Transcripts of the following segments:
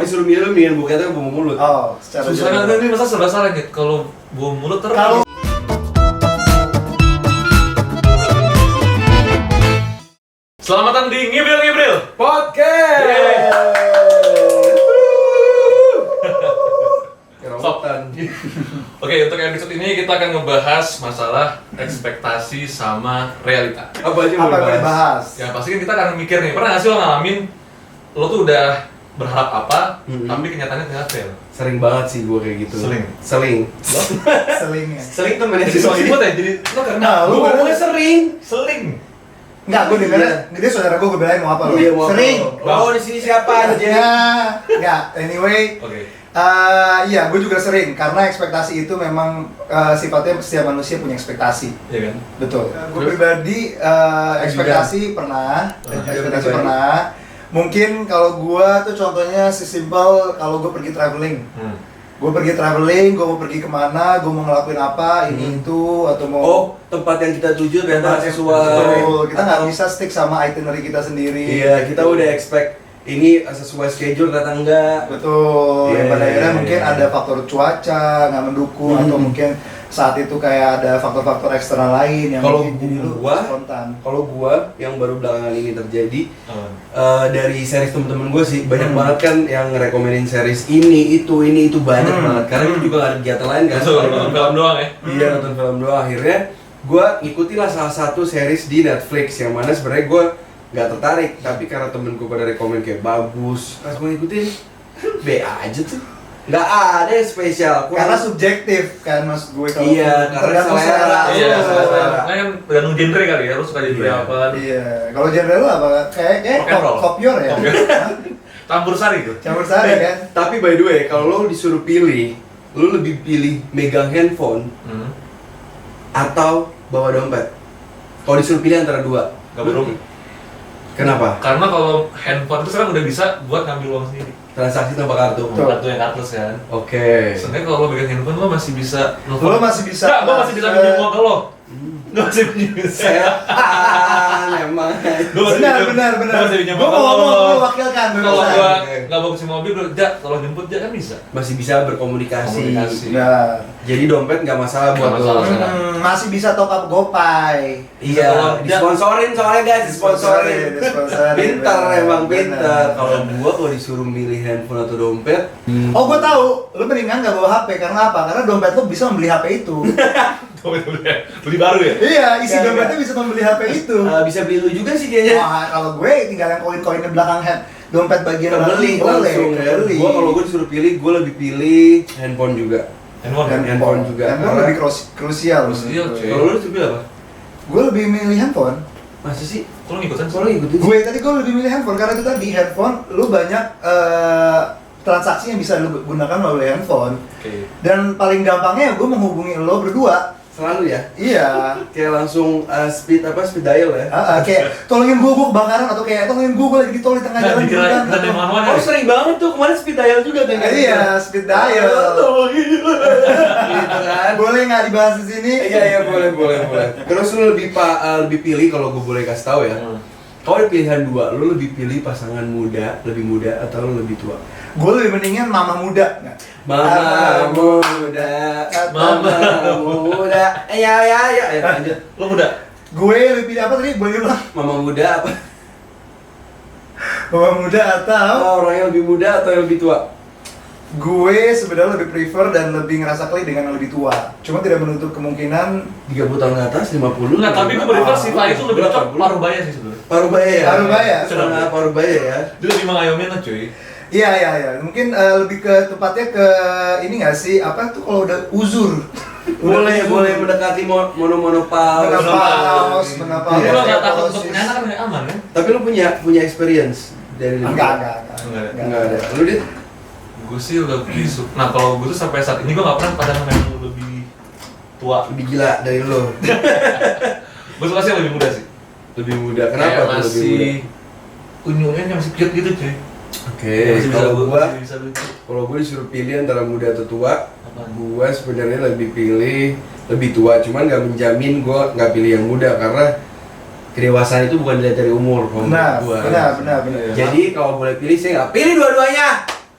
disuruh milih mendingan buket atau bau mulut. Oh, secara Susah ada nih masa serba salah gitu. Kalau bau mulut terus. Selamat datang di Ngibril Podcast. Oke, untuk episode ini kita akan ngebahas masalah ekspektasi sama realita. Apa aja Apa mau yang dibahas? bahas? Ya pasti kan kita akan mikir nih, pernah nggak sih lo ngalamin lo tuh udah berharap apa, tapi kenyataannya ternyata fail? Sering banget sih gue kayak gitu. Seling. Selingnya. Sering tuh mana Jadi soal imut ya, jadi lo karena Lu ngomongnya sering. seling. Enggak, gue dengernya, dia saudara gue belain mau apa lu? Iya, mau apa Sering. lu? Bawa di sini siapa aja? Enggak, anyway. Oke. Iya, gue juga sering karena ekspektasi itu memang sifatnya setiap manusia punya ekspektasi. Iya kan? Betul. Gue Terus? pribadi ekspektasi pernah, ekspektasi pribadi. pernah. Mungkin kalau gue tuh contohnya sesimpel kalau gue pergi traveling. Gue pergi traveling, gue mau pergi kemana, gue mau ngelakuin apa, ini itu atau mau Oh, tempat yang kita tuju ternyata sesuai. Betul, kita nggak Atau- bisa stick sama itinerary kita sendiri. Iya, kita udah expect ini sesuai schedule ternyata enggak. Betul, Iya, yang pada akhirnya iya, mungkin iya. ada faktor cuaca nggak mendukung atau mungkin saat itu kayak ada faktor-faktor eksternal lain yang Kalau bikin jadi lu gua- spontan. Kalau gua yang baru belakangan ini terjadi Oh. dari series temen-temen gue sih banyak banget kan yang ngerekomenin series ini itu banyak banget karena itu juga gak ada kegiatan lain kan. Betul, nonton film doang ya? Iya, nonton film doang. Akhirnya gue ngikutin lah salah satu series di Netflix yang mana sebenarnya gue nggak tertarik, tapi karena temen gue pada rekomen kayak bagus, pas gue ngikutin B aja tuh, nggak ada yang spesial. Karena subjektif kan maksud gue kalau Iya, karena tergantung selera. Iya, Oh. selera. Nah kan tergantung genre kali ya, lu suka genre Iya. apa? Iya, kalau genre lu apa? Kayak Rock and roll. kopior ya. Campur sari tuh. Campur sari kan. Tapi by the way, kalau lo disuruh pilih, lo lebih pilih megang handphone atau bawa dompet? Kalau disuruh pilih antara dua, Gak perlu. kenapa? Karena kalau handphone itu sekarang udah bisa buat ngambil uang sendiri. Transaksi tanpa kartu. Betul. Kartu yang cardless kan. Oke. Sebenarnya kalau lo pegang handphone lo masih bisa Lo masih bisa. Nggak, gua masih bisa pinjam uang ke lo. Gua masih pinjam. Setan emang. Gua masih Benar, pinjam- benar, gua benar. masih pinjam Gue uang ke mau lo. ngomong, gue wakilkan. Kalau berusaha. gua Oke. nggak bawa kunci mobil, gua Jak, tolong jemput Jak kan bisa. Masih bisa berkomunikasi. Komunikasi. Nah, Jadi dompet nggak masalah buat Nggak lo. masalah. masih bisa top up GoPay. Iya, Kalau- disponsorin soalnya guys, disponsorin. Disponsorin, Pintar benar, emang benar. pintar. Kalau gua kalau disuruh milih handphone atau dompet, Oh, gue tahu. Lu mendingan nggak bawa HP karena apa? Karena dompet lu bisa membeli HP itu. Beli baru ya? Iya, isi Nggak, dompetnya bisa membeli HP itu. bisa beli lu juga sih kayaknya. Wah, kalau gue tinggal yang koin-koinnya belakang dompet bagian Kebeli belakang langsung. kebeli. Gua kalau gua disuruh pilih, gua lebih pilih handphone juga. Handphone juga. Handphone Karena- lebih krusial. Krusial, menurut cuy. gue. Kalau lu disuruh pilih apa? Gue lebih milih handphone. Masa sih? Kalau ngikutin Kalau ngikutin sih? Gue tadi gue lebih milih handphone karena itu tadi handphone lu banyak transaksi yang bisa lu gunakan melalui handphone. Oke. Dan paling gampangnya gue menghubungi lo berdua. Selalu ya? Iya. Kayak langsung speed dial ya? Kayak tolongin gue kebakaran atau kayak tolongin gue lagi di tol di tengah Nah, jalan dikira gitu kan. kita ada mana-mana. Oh sering banget tuh, kemarin speed dial juga kan? Iya, speed dial. Gitu kan? Boleh nggak dibahas di sini? Iya boleh. Terus lu lebih pilih kalau gue boleh kasih tahu ya. Kalau ada pilihan dua, lu lebih pilih pasangan lebih muda atau lu lebih tua? Gue lebih mendingan mama muda nggak? Mama muda, ya lanjut. Lo muda? Gue lebih pilih apa tadi? Boleh bilang Mama muda apa? mama muda atau Orang yang lebih muda atau yang lebih tua? gue sebenarnya lebih prefer dan lebih ngerasa klik dengan yang lebih tua. Cuma tidak menutup kemungkinan 30 tahun ke atas, 50. Enggak, tapi gue beriver sifat itu lebih cocok 80. paruh baya sih sebenarnya. Paruh baya ya? Paruh baya. Setengah paruh baya ya? Dia lebih mengayomi lo cuy. Iya. Mungkin lebih ke tepatnya ke ini nggak sih? Apa tuh kalau udah uzur? Boleh mendekati monopaus. Menopause. Tapi lo nggak takut untuk ternyata kan nggak aman kan? Tapi lu punya experience dari dulu? Enggak. Enggak ada. Lu Dit? Gue sih lebih suka. Nah kalau gue tuh sampai saat ini gue nggak pernah padangan yang lebih tua. Lebih gila dari lu. Gue suka sih yang lebih muda sih. Lebih muda. Kenapa Kayak tuh lebih muda? masih unyu-unyunya masih cute gitu cuy. Oke, Masih bisa kalau gua masih bisa lucu. kalau gue disuruh pilih antara muda atau tua, Apaan? gua sebenarnya lebih pilih lebih tua. Cuman nggak menjamin gua nggak pilih yang muda karena kedewasaan itu bukan dilihat dari umur. Kalau menurut gua. Benar. Jadi kalau boleh pilih saya nggak pilih dua-duanya.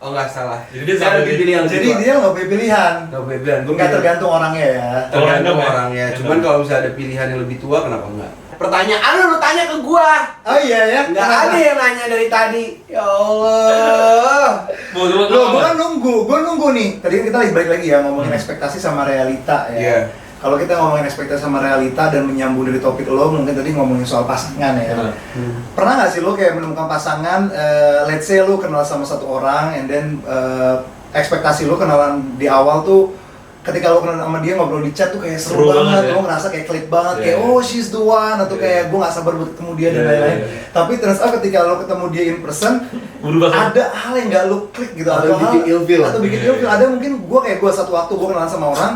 Oh nggak salah. Jadi dia saya sambil lebih pilih yang Jadi kedua. dia nggak punya pilihan. Nggak punya pilihan. Gue Nggak tergantung orangnya ya. tergantung Random ya? orangnya. Random. Cuman kalau misalnya ada pilihan yang lebih tua, kenapa enggak? Pertanyaan lu tanya ke gua. Oh iya ya. Nggak ada yang nanya dari tadi. Ya Allah. Loh, gua nunggu nih. Tadi kan kita lagi balik lagi ya ngomongin ekspektasi sama realita ya. Iya. Kalau kita ngomongin ekspektasi sama realita dan menyambung dari topik lo, mungkin tadi ngomongin soal pasangan ya. Pernah nggak sih lo kayak menemukan pasangan, let's say lo kenal sama satu orang, and then ekspektasi lo kenalan di awal tuh, ketika lo kenal sama dia ngobrol di chat tuh kayak seru banget, ya. lo ngerasa kayak klik banget, Yeah. kayak oh she's the one, atau kayak gue nggak sabar buat ketemu dia dan Yeah, lain-lain. yeah, yeah. Tapi terus ketika lo ketemu dia in person, Berubah kan? ada hal yang nggak lo klik gitu, Atau bikin ilfeel. atau bikin Yeah, ilfeel. yeah. Ada mungkin gue kayak gue satu waktu gue kenalan sama orang,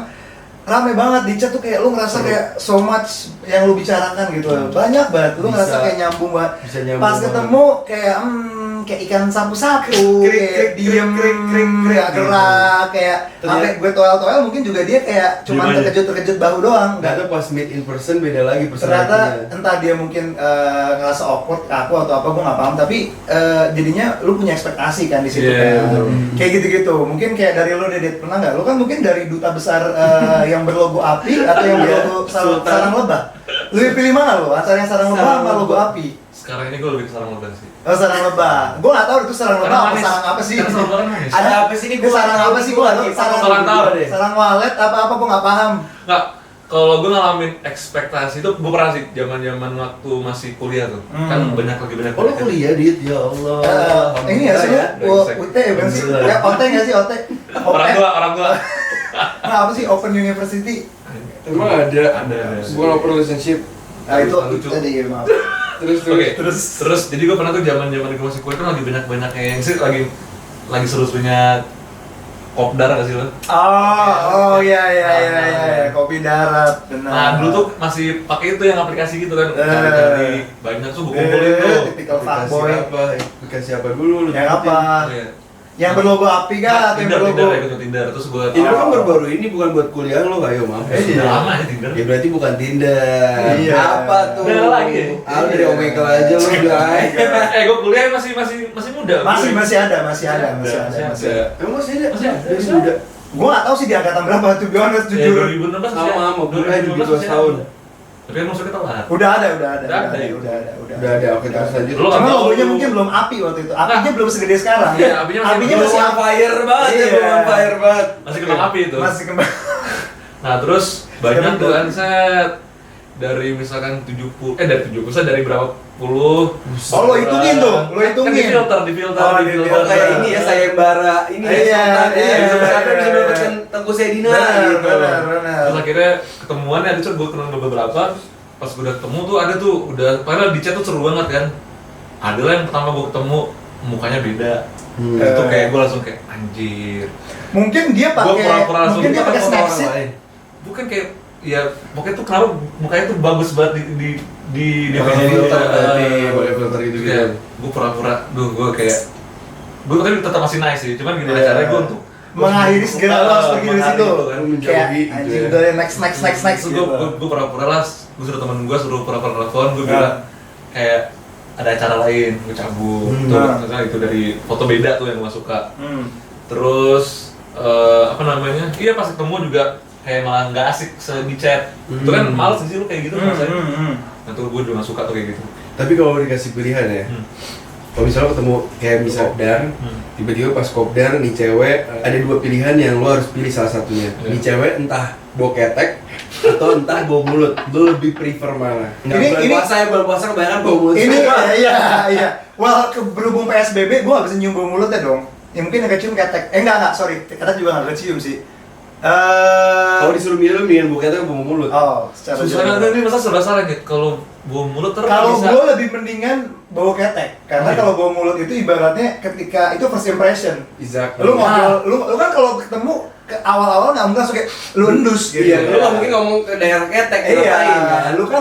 rame banget di chat tuh kayak lu ngerasa Seru. kayak so much yang lu bicarakan gitu, banyak banget, lu Bisa. ngerasa kayak nyambung banget. Bisa nyambung Pas banget. ketemu kayak ikan sapu-sapu, Krik, kayak krik, diem, krik, krik, krik. gerak, kayak sampai gue toel-toel, mungkin juga dia kayak cuman Gimana? terkejut-terkejut bahu doang. Ternyata pas meet in person beda lagi Ternyata personalitinya. entah dia mungkin ngerasa awkward ke aku atau apa, gue nggak paham, tapi jadinya lu punya ekspektasi kan di situ. Yeah. Kayak gitu-gitu. Mungkin kayak dari lu Dedet, pernah nggak? Lu kan mungkin dari duta besar yang berlogo api atau yang berlogo Sultan. sarang lebah. Lu pilih mana lu? Antara yang sarang lebah Sarang sama logo lebah. api? Sekarang ini gue lebih ke sarang lebah sih. Oh, sarang lebah. Gue nggak tahu itu sarang lebah Karena apa manis. sarang apa sih. Karena sarang lebah kan manis. Ada apa sih ini? Itu sarang apa sih? Gue nggak tahu. Sarang tahu deh. Sarang walet apa-apa gue nggak paham. Nggak, kalau gue ngalamin ekspektasi itu gue pernah sih zaman waktu masih kuliah tuh. Kan banyak banyak. Oh lu kuliah Dit? Ya Allah. Ini ya sih lu, UT ya kan sih? Ya OT nggak sih OT? Orang tua. Nah, apa sih Open University? Emang ada? Ada. Bukan open relationship. Nah itu Lucu. tadi maaf. Terus Oke, terus. terus jadi gue pernah tuh zaman gue masih kuliah kan lagi banyak yang sih lagi seru-serunya kopdar nggak sih lo? Oh iya, kopi darat, benar. Nah dulu tuh masih pakai itu yang aplikasi gitu kan, cari-cari banyak tuh gue kumpulin tuh. Tipikal aplikasi fuckboy. apa? Aplikasi apa dulu lu? Yang apa? Iya. Yang berlogo api kah atau yang Tinder berlogo? ya gitu Tinder terus gue. Tinder kan baru-baru ini bukan buat kuliah lo, ayo maaf. Udah lama ya Tinder. Ya berarti bukan Tinder. Iya. Apa tuh? Udah lagi. Ah dari Omegle aja lu guys. Gue kuliah masih muda. Masih ada. Emang masih ada? Masih ada. Dari muda. Gua nggak tahu sih di angkatan berapa tuh, be honest Ya, jujur. 2016 masih Sama, ada. mau kuliah 2015 17 masih tahun. ada. Tapi kan masuknya telat. Udah ada. Udah ada. Udah ada, oke terus lanjut. Lu Cuma nggak tahu. logonya mungkin belum api waktu itu. Apinya belum segede sekarang. Iya, apinya masih- Apinya masih on fire banget ya, Iya. belum on fire banget. Masih kembang api itu. Masih kembang. Nah, terus banyak Sekarang tuh kan set dari misalkan 70 dari 70 saya dari berapa puluh. Oh, lo hitungin tuh, lo hitungin. Kan di filter. Oh, Oh kayak ini ya sayembara ini ya Iya, Sultan ya. iya, Bisa berapa iya, bisa iya. mendapatkan Tengku Saidina gitu. Benar. Terus akhirnya ketemuan ya, itu gue kenal beberapa. Pas gue udah ketemu tuh ada tuh udah padahal di chat tuh seru banget kan. Ada lah yang pertama gue ketemu mukanya beda. Itu kayak gue langsung kayak anjir. Mungkin dia Gua pakai pura-pura langsung mungkin dia kita pakai ketemu orang Snapseed. lain. Bukan kayak ya pokoknya tuh kenapa mukanya tuh bagus banget di Pakai video filter berarti, pakai filter gitu gitu. Gue pura-pura, gue kayak gue tapi tetap masih nice sih, cuman gimana Iya. caranya gue untuk Mengakhiri segera lo harus pergi dari situ. kan. Menjauhi Kayak gitu anjing ya. udah next Terus gitu. gue pura-pura lah, gue suruh temen gue suruh pura-pura telepon, gue Nah. bilang kayak ada acara lain, gue cabut. Tuh, Nah. misalnya itu dari foto beda tuh yang gue suka. Hmm. Terus apa namanya? Iya pas ketemu juga kayak malah nggak asik di chat. Itu kan males sih lu kayak gitu rasanya. Nah tuh gue juga nggak suka tuh kayak gitu. Tapi kalau dikasih pilihan ya, kalau misalnya ketemu kayak misal kopdar, tiba-tiba pas kopdar nih cewek ada dua pilihan yang lo harus pilih salah satunya. Iya. Nih cewek entah bawa ketek atau entah bawa mulut, lo lebih prefer mana? Nggak bulan puasa ya, bulan puasa kebanyakan bawa mulut. Ini iya. Well, berhubung PSBB, gua nggak bisa nyium bau mulutnya dong. Ya mungkin yang kecium ketek. Enggak, sorry. Ketek juga nggak kecium sih. Kalau disuruh milih, mendingan bawa ketek atau bawa mulut. Oh, secara Susahnya general. ini masa serba salah gitu. Kalau bau mulut terus Kalau bisa. gue lebih mendingan bau ketek, karena Oh, iya. kalau bau mulut itu ibaratnya ketika itu first impression. Exactly. Lu ngobrol, lu kan kalau ketemu ke awal-awal nggak mungkin langsung kayak lu endus gitu. Iya, lo nggak mungkin ngomong ke daerah ketek, Iya, ngapain kan? lu kan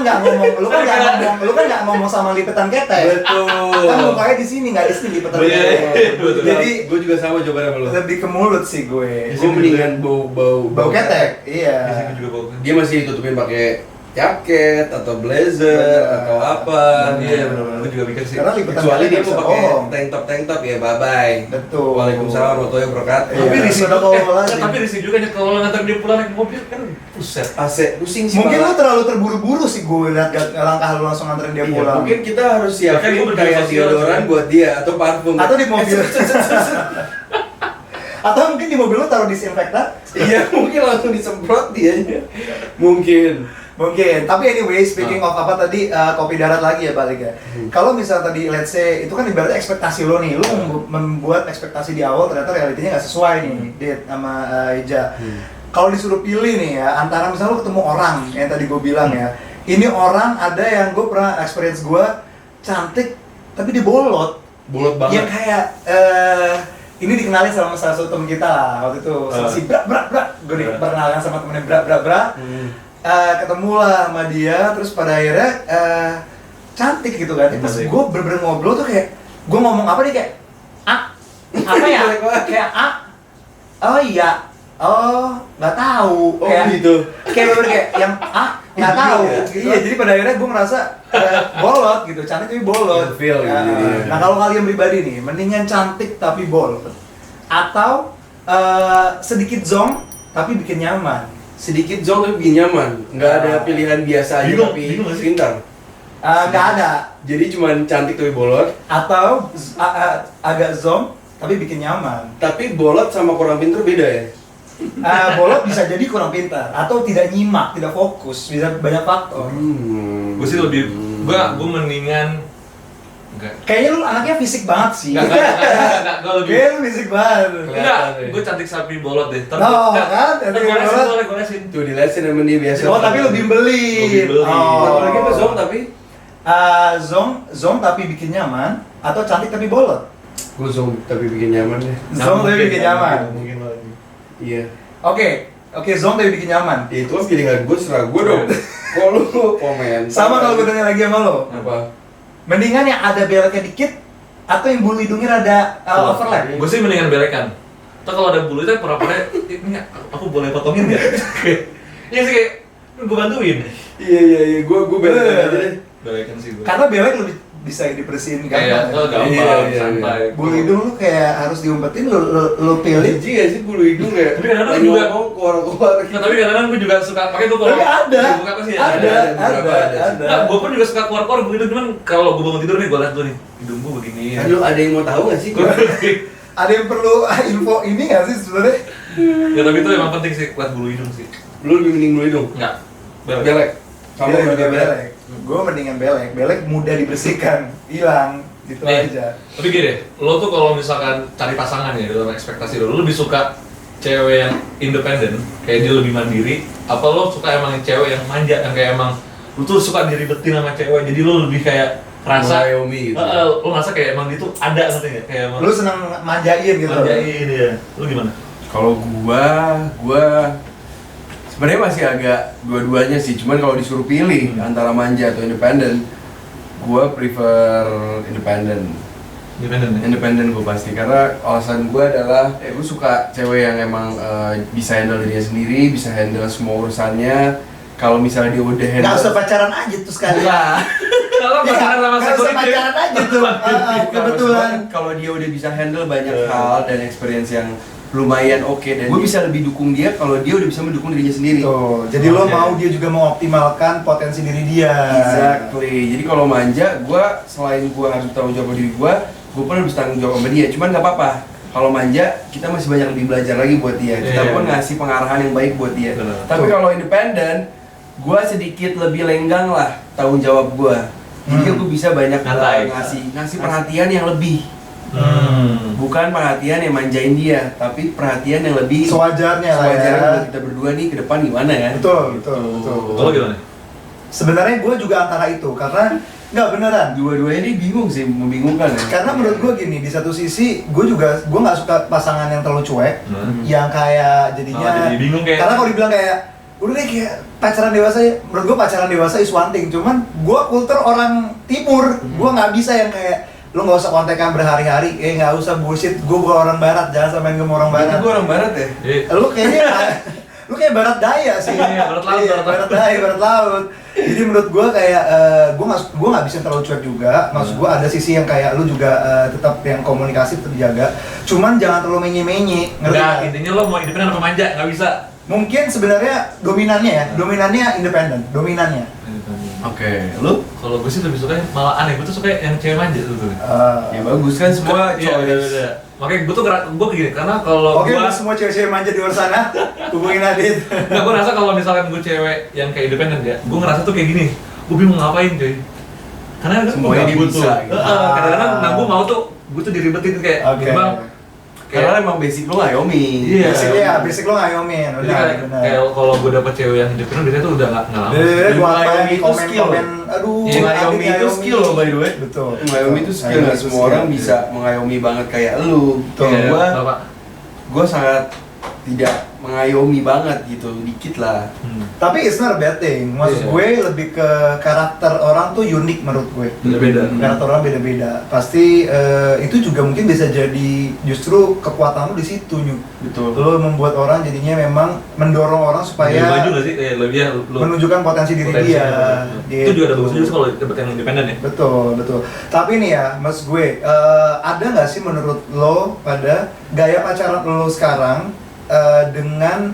nggak ngomong sama lipetan ketek. Betul. Kan mukanya di sini nggak di sini lipetan Iya, ketek. betul. Jadi gue juga sama jawabannya sama lo. lebih ke mulut sih gue. Gue mendingan bau Bau ketek, iya. Di sini juga bau. Dia masih ditutupin pakai jaket atau blazer atau apa. Iya benar-benar gue juga mikir sih. Karena liputan Kecuali kalian dia bisa mau pakai bohong. tank top ya bye bye. Betul. Waalaikumsalam warahmatullahi wabarakatuh. Iya. Tapi risih Sudah juga, kalau lazim. tapi risih juga nih kalau nganter dia pulang naik mobil kan buset. AC pusing sih. Mungkin malah. lu terlalu terburu-buru sih gue lihat langkah lu langsung nganterin dia Iya, pulang. mungkin kita harus Ya kan siapin gua kayak berjuang sosial, deodoran cuy. buat dia atau parfum. Atau di mobil. Atau mungkin di mobil lu taruh disinfektan. Iya, mungkin langsung disemprot dianya. Mungkin. Mungkin, tapi anyway, speaking of apa tadi, kopi darat lagi ya balik ya. Kalau misal tadi, let's say, itu kan ibaratnya ekspektasi lo nih, lo membuat ekspektasi di awal, ternyata realitinya nggak sesuai nih, Dit sama Ija. Kalau disuruh pilih nih ya, antara misal lo ketemu orang, yang tadi gue bilang ya, ini orang ada yang gue pernah experience gue, cantik, tapi dia bolot. Bolot banget. Yang kayak, ini dikenalin sama salah satu temen kita lah, waktu itu, si Bra, gue diperkenalkan sama temennya Bra. Ketemu lah sama dia, terus pada akhirnya cantik gitu kan. Pas gue bener-bener ngobrol tuh kayak, gue ngomong apa nih kayak, apa ya? Kayak oh iya, oh nggak tahu. Oh Kayak, gitu. kayak bener kayak yang nggak tahu. Gitu. Iya, jadi pada akhirnya gue ngerasa bolot gitu, cantik tapi bolot. Ilfeel gitu jadinya. Nah kalau kalian pribadi nih, mendingan cantik tapi bolot, atau sedikit zonk tapi bikin nyaman. Sedikit zong tapi bikin nyaman. Nggak ada pilihan biasa aja Bingung, tapi bingung nggak sih? pintar. Nggak ada. Jadi cuman cantik tapi bolot. Atau agak zonk tapi bikin nyaman. Tapi bolot sama kurang pintar beda ya? Bolot bisa jadi kurang pintar atau tidak nyimak, tidak fokus, bisa banyak faktor. Gue sih lebih, gue mendingan enggak. Kayaknya lu anaknya fisik banget sih. Enggak, gue lebih. Kayaknya lu fisik banget. Enggak, gue cantik sapi bolot deh. No, kan? Cantik bolot. Gue lesin. Tuh dilesin sama dia biasa. Oh, tapi lu bimbeli. Lebih beli. Oh, Lagi apa zong tapi? Zonk tapi bikin nyaman atau cantik tapi bolot? Gue zong tapi bikin nyaman deh. Zonk tapi bikin nyaman. Mungkin lagi. Iya. Oke, zonk tapi bikin nyaman. Itu kan pilihan gue, serah gue dong. Kok lu komen? Sama kalau gue tanya lagi sama lo. Apa? Mendingan yang ada beleknya dikit atau yang bulu hidungnya rada overlap? Gue sih mendingan belekan. Atau kalau ada bulu itu pura-pura ini aku boleh potongin nggak? Iya sih kayak gue bantuin. Iya, gue belain aja deh. Belekan sih gue. Karena belek lebih bisa dibersihin Kayak gampang. gampang, Iya. santai. Bulu hidung lu kayak harus diumpetin, lu pilih. Jijik gak sih bulu hidung kayak? Tapi kadang-kadang lagi juga- ngomong keluar-keluar. Nah, tapi kadang-kadang gue juga suka pakai tuh kalau Tapi ada, buka apa sih ya? beberapa ada sih. Nah, gue pun juga suka keluar-keluar begitu, cuman kalau gue bangun tidur nih, gue liat dulu nih, hidung gue begini. Kan lu ada yang mau tahu gak sih? Ada yang perlu info ini nggak sih sebenarnya? Ya tapi itu emang penting sih, kuat bulu hidung sih. Lu lebih mending bulu hidung? Enggak. Belek. Sama Belek, juga belek. Gue mendingan belek. Belek mudah dibersihkan, hilang, gitu Nih, aja. tapi gini, lo tuh kalau misalkan cari pasangan ya dalam ekspektasi lo lebih suka cewek yang independen, kayak dia lebih mandiri, apa lo suka emang yang cewek yang manja, yang kayak emang lo tuh suka diribetin sama cewek, jadi lo lebih kayak rasa, Mengayomi gitu. lo ngerasa kayak emang itu ada ngerti nggak? Kayak emang Lu seneng manjain gitu. manjain ya. Lo gimana? Kalau gua sebenarnya masih agak dua-duanya sih. Cuman kalau disuruh pilih antara manja atau independen, gua prefer independen. Independen ya? Independen gue pasti, karena alasan gue adalah gue suka cewek yang emang bisa handle dirinya sendiri, bisa handle semua urusannya. Kalau misalnya dia udah handle, Nggak usah pacaran aja tuh sekali. Kalau Ya, pacaran sama nggak usah security, pacaran aja tuh. Kebetulan. kalau dia udah bisa handle banyak hal dan experience yang lumayan oke, dan gue bisa lebih dukung dia kalau dia udah bisa mendukung dirinya sendiri. Tuh, jadi lo mau dia juga mengoptimalkan potensi diri dia. Exactly. Jadi kalau manja, gue selain gue harus tanggung jawab diri gue pun harus tanggung jawab sama dia. Cuman nggak apa-apa. Kalau manja, kita masih banyak lebih belajar lagi buat dia. Kita Iya. pun ngasih pengarahan yang baik buat dia. Benar. Tapi kalau independen, gue sedikit lebih lenggang lah tanggung jawab gue. Jadi gue bisa banyak Santai. ngasih perhatian yang lebih. Bukan perhatian yang manjain dia, tapi perhatian yang lebih Sewajarnya lah ya. sewajarnya buat kita berdua nih ke depan gimana kan? Betul, betul, betul. Lo gimana? Sebenarnya gue juga antara itu, karena nggak beneran. Dua-duanya ini bingung sih, membingungkan ya. Karena menurut gue gini, di satu sisi gue nggak suka pasangan yang terlalu cuek, yang kayak jadinya. Oh, jadi bingung kayak. Karena kalau dibilang kayak udah deh kayak pacaran dewasa ya, menurut gue pacaran dewasa is one thing. Cuman gue kultur orang timur, gue nggak bisa yang kayak lu nggak usah kontekan berhari-hari, nggak usah bullshit. Gue bukan orang barat, jangan samain gue sama orang barat. Itu gue orang barat ya. Jadi, Lu kayaknya lu kayak barat daya sih. Iya, barat laut, Iya, barat laut. barat daya, barat laut. Jadi menurut gua kayak gua nggak bisa terlalu cuek juga. Maksud gua ada sisi yang kayak lu juga tetap yang komunikasi tetap dijaga. Cuman jangan terlalu menye-menye. Ngerti Enggak, nggak? intinya lo mau independen apa manja, nggak bisa. Mungkin sebenarnya dominannya ya, dominannya independen, dominannya. Oke, lu? Kalau gue sih lebih suka malah aneh, gue tuh suka yang cewek manja sebetulnya. Ya bagus kan semua Iya, choice. beda-beda. Makanya gue tuh gue gini, karena kalau Oke, gue buat semua cewek-cewek manja di luar sana, hubungin Adit. nggak, gue ngerasa kalau misalkan gue cewek yang kayak independen ya, gue ngerasa tuh kayak gini, gue bingung ngapain cuy. Karena kan Semuanya gua dia butuh. bisa, gitu. Kadang-kadang nah gue mau tuh, gue tuh diribetin kayak Oke. bang. Karena emang basic lu ngayomi. Iya. Basic lo ngayomin, Jadi benar, kayak, benar. kayak kalau gue dapet cewek yang independen, biasanya tuh udah nggak lama. Gua Ngayomi apa itu skill. komen, aduh, Iya, ngayomi Adit itu skill loh, by the way. Betul. Ngayomi itu skill, nggak semua orang bisa mengayomi banget kayak lu. Betul. Kayak Bapak. gua sangat tidak mengayomi banget gitu, dikit lah. Tapi it's not a bad thing. Maksud Iya. gue lebih ke karakter orang tuh unik menurut gue. Beda-beda. Karakter orang beda-beda. Pasti itu juga mungkin bisa jadi justru kekuatan lu di situ, Nyu. Betul. Lo membuat orang jadinya memang mendorong orang Lebih supaya maju nggak sih? Kayak lebih ya, lu menunjukkan potensi diri potensi dia. gitu. Itu juga ada bagusnya justru kalau dapet yang independen ya. Betul, betul. Tapi nih ya, mas gue, ada nggak sih menurut lo pada gaya pacaran lo sekarang dengan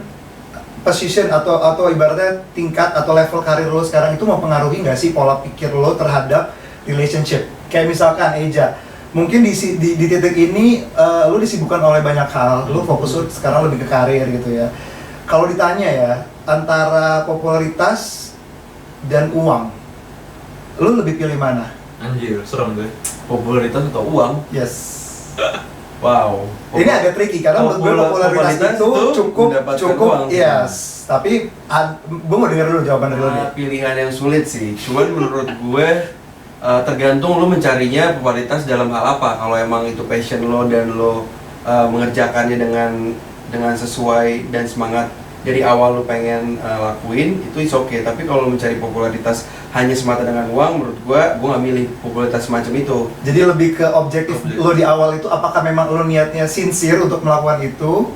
position atau ibaratnya tingkat atau level karir lo sekarang itu mempengaruhi nggak sih pola pikir lo terhadap relationship? Kayak misalkan Eja, mungkin di titik ini lo disibukkan oleh banyak hal, lo fokus lo sekarang lebih ke karir gitu ya. Kalau ditanya ya, antara popularitas dan uang, lo lebih pilih mana? Anjir, serem gue. Popularitas atau uang? Yes. Wow. Ini agak tricky karena menurut gue popularitas itu cukup mendapatkan uang. yes. Tapi gue mau dengar dulu jawaban dari lo nih. Pilihan yang sulit sih. Cuman menurut gue tergantung lo mencarinya popularitas dalam hal apa. Kalau emang itu passion lo dan lo mengerjakannya dengan sesuai dan semangat dari awal lo pengen lakuin, itu is okay. Tapi kalau lo mencari popularitas hanya semata dengan uang, menurut gue nggak milih popularitas semacam itu. Jadi lebih ke objektif lo di awal itu apakah memang lo niatnya sincere untuk melakukan itu?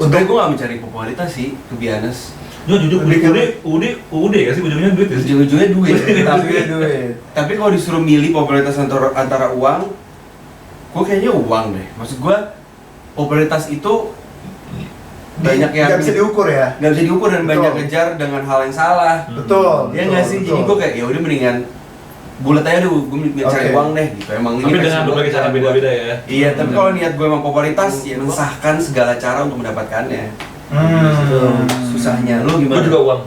Sebenarnya gue nggak mencari popularitas sih, to be honest. Dia jujur, Lebih ke- udah ya sih, ujungnya duit ya sih. Ujung-ujungnya duit. Tapi duit. Tapi kalau disuruh milih popularitas antara uang, gue kayaknya uang deh. Maksud gue popularitas itu banyak yang nggak bisa diukur ya. nggak bisa diukur dan Betul. banyak ngejar dengan hal yang salah. Betul. Ya nggak sih. Jadi gue kayak ya udah mendingan bulat aja deh, gue cari Oke. uang deh gitu. Emang Tapi passion dengan gua, berbagai cara gua. beda-beda ya. Iya, tapi kalau niat gue emang popularitas, ya mensahkan segala cara untuk mendapatkannya. Itu susahnya. Lo gimana? Gue juga uang.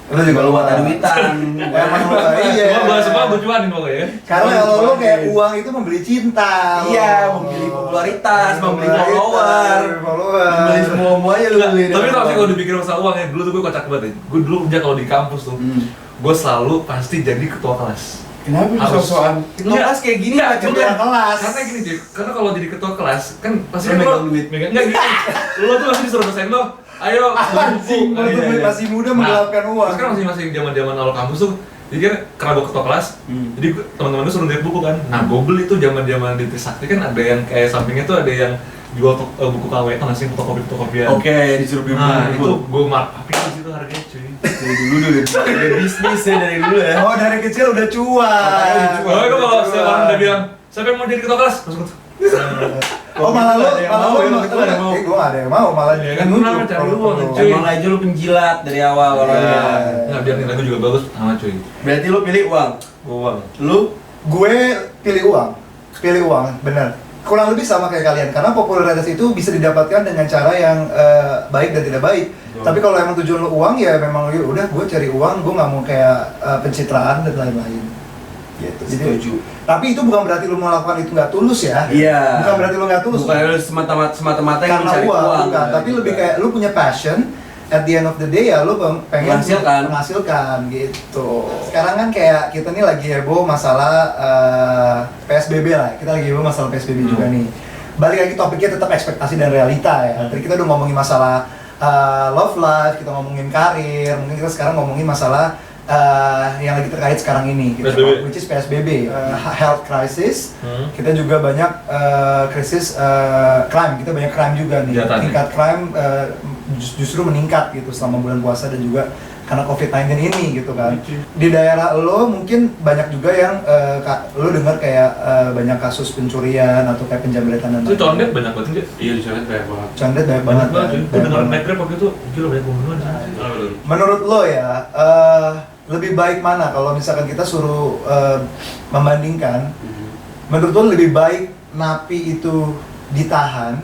Lo juga Kalau buat uang. duitan. Emang lo iya. Semua gue cuanin pokoknya ya. Karena kalau lo kayak uang itu membeli cinta. Iya, lo. membeli popularitas, membeli Popularitas, follower. Beli semuanya lu beli. Tapi kalau dipikir masalah uang ya, dulu tuh gue kocak banget ya. Gue dulu kerja kalau di kampus tuh, gue selalu pasti jadi ketua kelas. Kenapa lu Harus. sosokan? Ketua Enggak. kelas kayak gini Enggak, aja ketua udah. kelas. Karena gini Jay, karena kalau jadi ketua kelas kan pasti Lo kan megang duit. enggak gini. Lo tuh pasti disuruh dosen lo, ayo Anjing, buku. waktu iya. masih muda menggelapkan uang. Terus kan masih zaman-zaman awal kampus tuh. Jadi kan karena gue ketua kelas, jadi teman-teman tuh suruh lihat buku kan. Nah, gue beli tuh zaman-zaman di Trisakti kan ada yang kayak sampingnya tuh ada yang jual buku KW, kan ngasih fotokopian. Oke, disuruh beli Nah, buku. itu gue markup di situ harganya cuy. Dari dulu udah bisnis ya dari dulu ya. Oh, dari kecil udah cuan. Oh, itu kalau setiap orang udah bilang, siapa yang mau jadi ketua kelas? Langsung tuh. Oh, malah lo, Ada yang mau, ya, ada yang mau. gue gak ada yang mau, malah Iya kan, nunjuk kenapa cari kalau uang, perlu. cuy? Emang aja lu penjilat dari awal Iya. orangnya. Nggak, biar nilai gue juga bagus sama cuy. Berarti lu pilih uang. Uang. Lu Gue pilih uang, bener. Kurang lebih sama kayak kalian, karena popularitas itu bisa didapatkan dengan cara yang baik dan tidak baik. Betul. Tapi kalau emang tujuan lo uang, ya memang ya udah gue cari uang, gue nggak mau kayak pencitraan dan lain-lain. Gitu. setuju. Tapi itu bukan berarti lo melakukan itu nggak tulus ya. Iya. Bukan berarti lo nggak tulus. Bukan lu semata-mata yang Karena mencari uang, uang. bukan. Tapi lebih kayak lo punya passion. At the end of the day ya lo pengen menghasilkan gitu. Sekarang kan kayak kita nih lagi heboh masalah PSBB lah. Kita lagi heboh masalah PSBB juga nih. Balik lagi topiknya tetap ekspektasi dan realita ya. Tadi kita udah ngomongin masalah love life, kita ngomongin karir, mungkin kita sekarang ngomongin masalah yang lagi terkait sekarang ini gitu. PSBB. Which is PSBB, health crisis. Kita juga banyak krisis crime, kita banyak crime juga nih. Kejahatan, Tingkat crime justru meningkat gitu selama bulan puasa dan juga karena COVID-19 ini gitu kan. Di daerah lo mungkin banyak juga yang lo dengar kayak banyak kasus pencurian atau kayak penjamretan dan Itu lain-lain. condet banyak banget sih. Iya di sana banyak banget. Condet banyak Banyak banget. banget. kan? Gue Banyak dengar banget. naik Grab waktu itu gila banyak pembunuhan sih. Menurut lo ya, lebih baik mana kalau misalkan kita suruh membandingkan? Menurut lo lebih baik napi itu ditahan,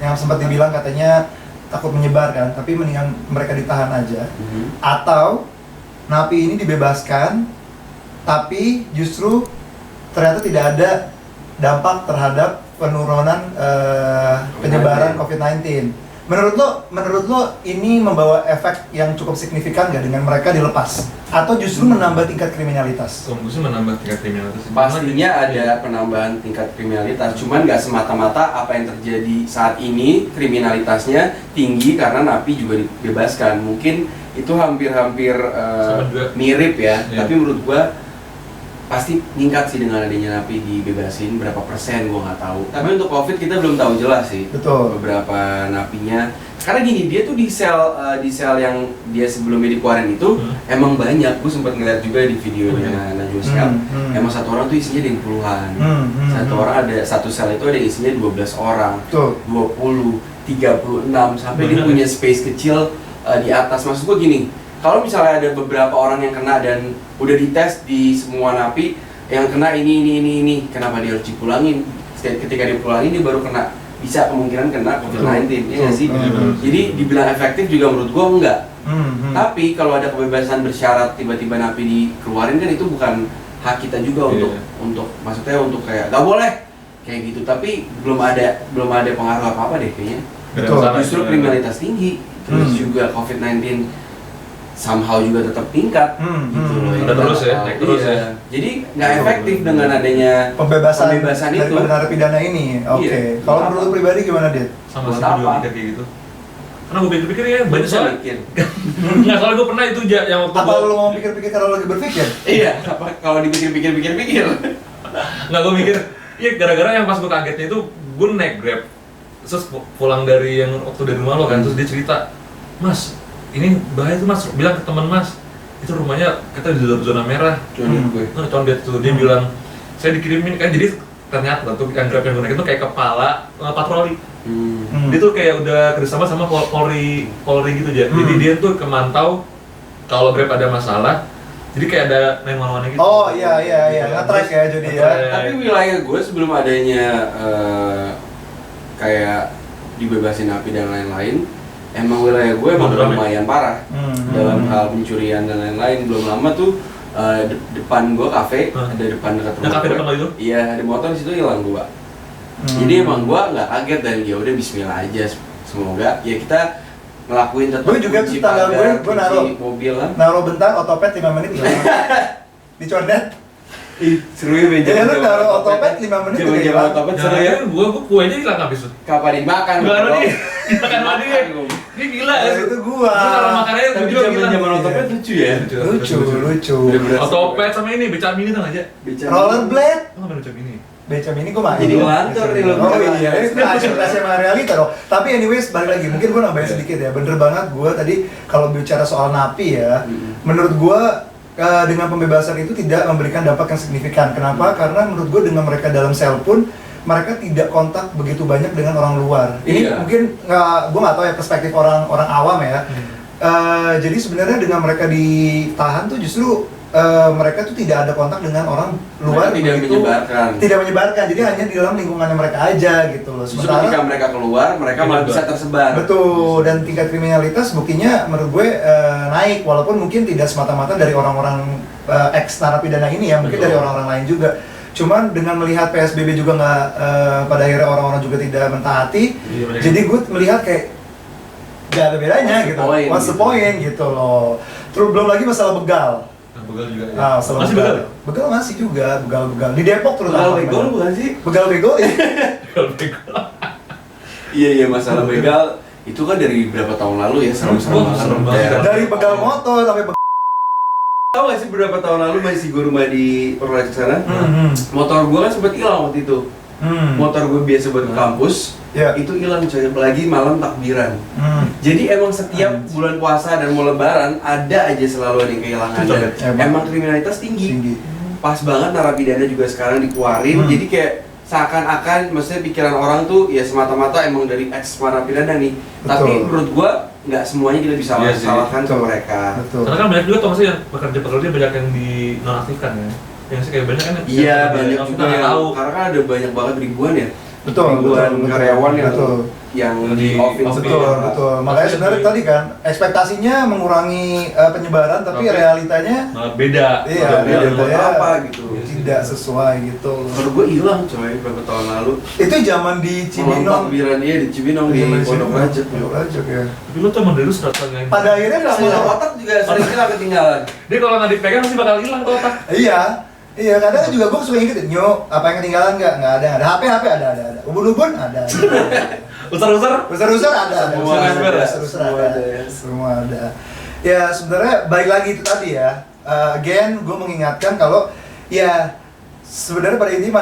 yang sempat dibilang katanya takut menyebar kan, tapi mendingan mereka ditahan aja, atau napi ini dibebaskan, tapi justru ternyata tidak ada dampak terhadap penurunan penyebaran COVID-19. Menurut lo ini membawa efek yang cukup signifikan nggak dengan mereka dilepas? Atau justru menambah tingkat kriminalitas? Kalau gue sih menambah tingkat kriminalitas. Pastinya ada penambahan tingkat kriminalitas, cuman nggak semata-mata apa yang terjadi saat ini kriminalitasnya tinggi karena napi juga dibebaskan. Mungkin itu hampir-hampir Sama juga. mirip ya, Iya. tapi menurut gua pasti meningkat sih dengan adanya napi dibebasin, berapa persen gua nggak tahu. Tapi untuk COVID kita belum tahu jelas sih. Betul. Beberapa napinya. Karena gini, dia tuh di sel yang dia sebelumnya dikeluarin itu emang banyak. Gue sempat ngeliat juga di videonya Najwa Shihab. Emang satu orang tuh isinya ada yang puluhan. Satu orang ada satu sel itu ada isinya 12 orang. Tuh. 20, 36 sampai dia Bener. punya space kecil di atas. Maksud gue gini, kalau misalnya ada beberapa orang yang kena dan udah dites di semua napi yang kena ini, kenapa dia harus dipulangin? Ketika dipulangin dia baru kena, bisa kemungkinan kena COVID-19, ya nggak sih? Jadi dibilang efektif juga menurut gua enggak. Tapi kalau ada kebebasan bersyarat tiba-tiba napi dikeluarin kan itu bukan hak kita juga untuk maksudnya untuk kayak nggak boleh kayak gitu. Tapi belum ada pengaruh apa deh kayaknya. Betul. Justru kriminalitas tinggi, terus juga COVID-19 somehow juga tetap tingkat gitu loh. Ada terus ya, naik terus Iya. ya. Jadi nggak efektif dengan adanya Pembebasan itu. dari narapidana ini. Oke. Iya. Kalau menurut lu pribadi gimana, Dit? Sama Buat sih juga apa? mikir kayak gitu. Karena gue pikir-pikir ya banyak Bisa soalnya. mikir. Nggak, soalnya gue pernah itu yang waktu Apa gue lu mau pikir-pikir kalau lagi berpikir? Iya, apa kalau dipikir-pikir. nggak gue mikir, iya gara-gara yang pas gue kagetnya itu gue naik Grab, terus pulang dari yang waktu dari rumah lo kan, terus dia cerita, Mas, ini bahaya tuh Mas, bilang ke teman Mas, itu rumahnya kita di zona merah. Gue. Nah, condet tuh dia bilang, saya dikirimin kan, jadi ternyata tuh yang Grab yang gue naik itu kayak kepala patroli. Dia tuh kayak udah kerjasama sama Polri gitu aja. Jadi dia tuh kemantau kalau Grab ada masalah. Jadi kayak ada 911 gitu. Oh iya, nge-track ya jadi ya. Nge-track. Tapi wilayah gue sebelum adanya kayak dibebasin napi dan lain-lain, emang wilayah gue emang Ramai. lumayan parah dalam hal pencurian dan lain-lain. Belum lama tuh depan gue kafe, ada depan dekat rumah Nah, kafe gue. depan lo itu? Iya, ada motor di situ hilang dua. Jadi emang gue nggak kaget dan ya udah Bismillah aja. Semoga ya kita ngelakuin tetap Gue juga kunci tetangga gue pagar, naruh kunci mobil kan. naruh bentar otopet 5 menit hilang. Dicondet. Ih, seru ya meja. Ya lu naruh otopet 5 menit udah Jaman-jaman hilang. otopet Nah, seru ya. kan gua kuenya hilang habis tuh. Kapan dimakan? Gua bro? nih, makan mandi ya. Ini gila ya. Itu gua. Kalau makanannya Tapi juga gila. zaman otopet lucu ya. Lucu. Bener-bener. Otopet sama ini beca mini tuh aja. Bicara. Rollerblade. Lo nggak beca mini? Becam ini gue main. Jadi ngelantur nih lo. Oh iya, ini asik sama realita dong. Tapi anyways, balik lagi, mungkin gue nambahin sedikit ya. Bener banget gue tadi kalau bicara soal napi ya, menurut gue dengan pembebasan itu tidak memberikan dampak yang signifikan. Kenapa? Karena menurut gue dengan mereka dalam sel pun mereka tidak kontak begitu banyak dengan orang luar. Ini Iya. mungkin gue nggak tahu ya perspektif orang awam ya. Jadi sebenarnya dengan mereka ditahan tuh justru mereka tuh tidak ada kontak dengan orang luar, Mereka tidak begitu. menyebarkan. Tidak menyebarkan, jadi hanya di dalam lingkungannya mereka aja gitu loh. Justru ketika mereka keluar, mereka malah bisa tersebar. betul, dan tingkat kriminalitas buktinya menurut gue naik, walaupun mungkin tidak semata-mata dari orang-orang ex narapidana ini ya, mungkin Betul. dari orang-orang lain juga. Cuman dengan melihat PSBB juga nggak, pada akhirnya orang-orang juga tidak mentaati, Iya, bener. jadi gue melihat kayak gak ada bedanya What's the gitu. point, What's the gitu. point gitu loh. Terus belum lagi masalah begal. Nah, begal juga ya. Masalah Masih begal? Begal masih juga, begal di Depok terutama. Begal begal bukan sih? Begal begal ya. Begal begal. Iya masalah begal itu kan dari berapa tahun lalu ya serem-serem Wah, serem banget. Daerah. Dari begal motor sampai begal. Tahu gak sih beberapa tahun lalu masih gue rumah di Purworejo sana? Hmm. Motor gue kan sempat hilang waktu itu. motor gue biasa buat ke kampus, Iya. itu hilang coy, apalagi malam takbiran. Jadi emang setiap bulan puasa dan mau lebaran ada aja selalu ada yang kehilangan. Itu Dan coy. emang kriminalitas tinggi. Pas banget narapidana juga sekarang dikeluarin, jadi kayak seakan-akan maksudnya pikiran orang tuh ya semata-mata emang dari ex narapidana nih. Betul. Tapi menurut gua nggak semuanya kita bisa Iya sih. salahkan ke Betul. mereka. Betul. Karena kan banyak juga tuh maksudnya yang pekerja-pekerja banyak yang dinonaktifkan ya. Yang sih kayak banyak kan yang Iya, yang banyak kita juga nggak yang tahu. karena kan ada banyak banget ribuan ya. Betul, ribuan karyawan yang betul. di office. Betul, Betul, ya. betul. Makanya sebenarnya tadi kan ekspektasinya mengurangi penyebaran, tapi realitanya Malah beda. Iya, Malah beda beda. buat Ya. apa gitu. Iya. tidak sesuai gitu. Menurut gua hilang coy beberapa tahun lalu. Itu zaman di Malam Cibinong. takbiran iya di Cibinong di Pondok Rajak. Pondok Rajak ya. Tapi lu tuh emang dari dulu sudah yang Pada akhirnya nggak Sama mau. otak juga sering hilang ketinggalan. dia kalau nggak dipegang pasti bakal hilang tuh otak. Iya, iya kadang juga gue suka inget, nyo apa yang ketinggalan nggak ada, HP ada, ubun ada. Usar-usar. Besar ada, Semua ada, besar semua ada ya. semua ada. Ya sebenarnya balik lagi itu tadi ya. Again, gue mengingatkan kalau ya sebenarnya pada intinya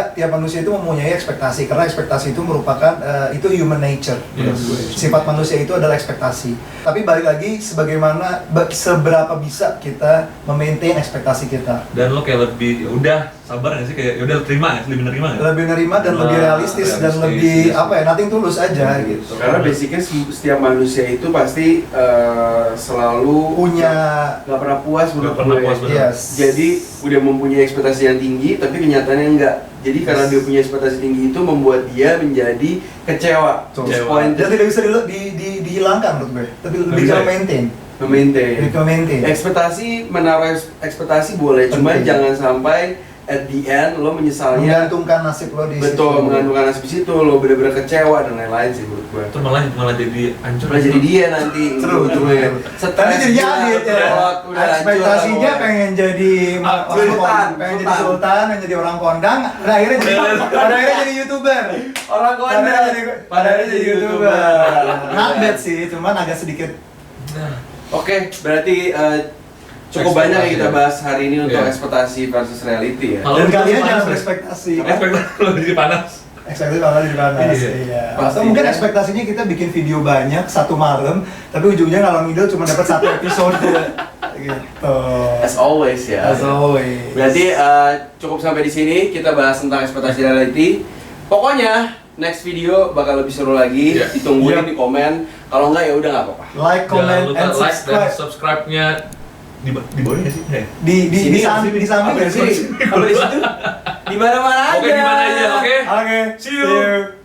tiap manusia itu mempunyai ekspektasi karena ekspektasi itu merupakan itu human nature. Yes. Sifat manusia itu adalah ekspektasi. Tapi balik lagi seberapa bisa kita memaintain ekspektasi kita. Dan lo kayak lebih ya udah sabar nggak sih kayak ya udah terima nggak sih lebih nerima nggak? Lebih nerima dan lebih realistis dan lebih yes. apa ya, nothing tulus aja gitu. Karena basicnya setiap manusia itu pasti selalu Punya nggak pernah puas menurut Nggak pernah gue. puas, benar. yes. Jadi udah mempunyai ekspektasi yang tinggi tapi kenyataannya enggak. Jadi karena dia punya ekspektasi tinggi itu membuat dia menjadi kecewa. Betul. Disappointed. Dan tidak bisa dihilangkan menurut gue. Tapi lebih bisa ke ya? maintain. Memaintain. Lebih ke maintain. Ekspektasi menaruh ekspektasi boleh, cuma Penting. jangan sampai at the end lo menyesalnya. Menggantungkan nasib lo di situ. Betul, mengandungkan nasib di situ lo bener-bener kecewa dan lain-lain sih menurut gue. Itu malah jadi hancur. Malah jadi dia nanti True, ujung-ujungnya. true. Tadi jadi Adit ya. Ekspektasinya pengen jadi Sultan, pengen jadi Sultan. sultan, pengen jadi orang kondang, pada akhirnya jadi YouTuber. orang Pada akhirnya jadi YouTuber. Not bad sih, cuman agak sedikit. Nah, Oke, berarti cukup Ekspektasi. banyak yang kita bahas hari ini untuk Iya. ekspektasi versus reality ya. Kalau Dan lu kalian panas jangan ya? berekspektasi. ekspektasi lo jadi panas. Ekspektasi bakal di panas. Iya. Iya. Atau Pastinya. mungkin ekspektasinya kita bikin video banyak satu malam, tapi ujungnya ngalor ngidul cuma dapat satu episode. Gitu. As always ya. As always. Berarti cukup sampai di sini kita bahas tentang ekspektasi reality. Pokoknya next video bakal lebih seru lagi. Iya. Ditungguin Yep. di komen. Kalau enggak ya udah nggak apa-apa. Like, Jangan comment, lupa and like dan subscribe. subscribe-nya di bawah nggak sih? Nggak ya? Di samping Apa nggak di sini? sih? Apa di situ? Di mana-mana aja. Oke, di mana aja, oke? Oke, See you.